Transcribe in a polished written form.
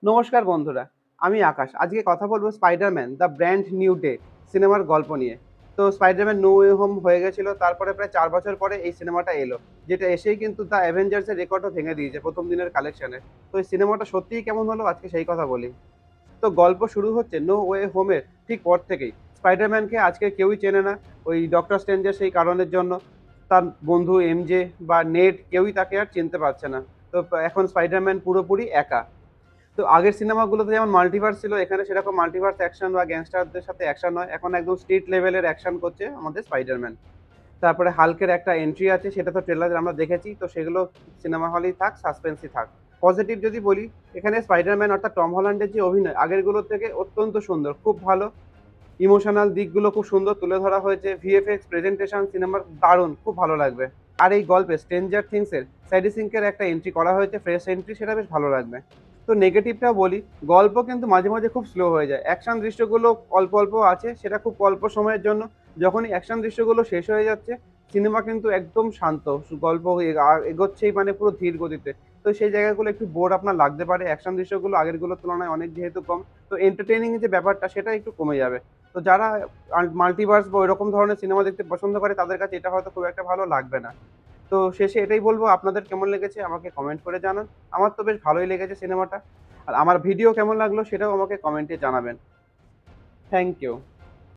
নমস্কার বন্ধুরা, আমি আকাশ। আজকে কথা বলবো 'Spiderman: the brand new day' সিনেমার গল্প নিয়ে। তো 'স্পাইডারম্যান: নো ওয়ে হোম' হয়ে গেছিল। তারপরে প্রায় ৪ বছর পরে এই সিনেমাটা এলো। যেটা এসেই কিন্তু দ্য অ্যাভেঞ্জার্স এর রেকর্ডও ভেঙে দিয়েছে ১ম দিনের কালেকশনে। তো এই সিনেমাটা সত্যিই কেমন হলো আজকে সেই কথা বলি। তো গল্প শুরু হচ্ছে 'নো ওয়ে হোমের ঠিক পর থেকেই। স্পাইডারম্যানকে আজকে কেউই চেনে না। ওই ডক্টর স্ট্রেঞ্জের সেই কারণের জন্য। তার বন্ধু এমজে বা নেড কেউই তাকে আর চিনতে পারছে না। তো এখন স্পাইডারম্যান পুরোপুরি একা। তো আগের সিনেমাগুলোতে যেমন মাল্টিভার্স ছিল, এখানে সেরকম মাল্টিভার্স অ্যাকশন বা গ্যাংস্টারদের সাথে অ্যাকশন নয়। এখন একদম স্ট্রিট লেভেলের অ্যাকশন করছে আমাদের স্পাইডারম্যান। তারপরে হাল্কের একটা এন্ট্রি আছে, সেটা তো ট্রেলারে আমরা দেখেছি। তো সেগুলো সিনেমা হলেই থাক, সাসপেন্সই থাক। পজিটিভ যদি বলি, এখানে স্পাইডারম্যান অর্থাৎ টম হল্যান্ডের যে অভিনয় আগেরগুলোর থেকে অত্যন্ত সুন্দর, খুব ভালো। ইমোশনাল দিকগুলো খুব সুন্দর তুলে ধরা হয়েছে। ভিএফএক্স, প্রেজেন্টেশন সিনেমার দারুণ, খুব ভালো লাগবে। আর এই গল্পে স্ট্রেঞ্জার থিংসের স্যাডি সিঙ্কের একটা এন্ট্রি করা হয়েছে, ফ্রেশ এন্ট্রি, সেটা বেশ ভালো লাগবে। তো নেগেটিভটাও বলি, গল্প কিন্তু মাঝে, মাঝে খুব স্লো হয়ে যায়। অ্যাকশন দৃশ্যগুলো অল্প, অল্প আছে, সেটা খুব অল্প সময়ের জন্য। যখনই অ্যাকশন দৃশ্যগুলো শেষ হয়ে যাচ্ছে, সিনেমা কিন্তু একদম শান্ত। গল্প এগোচ্ছেই মানে পুরো ধীর গতিতে। তো সেই জায়গাগুলো একটু বোর আপনার লাগতে পারে। অ্যাকশন দৃশ্যগুলো আগেরগুলোর তুলনায় অনেক যেহেতু কম, তো এন্টারটেইনিং যে ব্যাপারটা সেটা একটু কমে যাবে। তো যারা মাল্টিভার্স বা ওইরকম ধরনের সিনেমা দেখতে পছন্দ করে তাদের কাছে এটা হয়তো খুব একটা ভালো লাগবে না। তো শেষে এটাই বলব, আপনাদের কেমন লেগেছে আমাকে কমেন্ট করে জানান। আমার তো বেশ ভালোই লেগেছে সিনেমাটা। আর আমার ভিডিও কেমন লাগলো সেটাও আমাকে কমেন্টে জানাবেন। Thank you.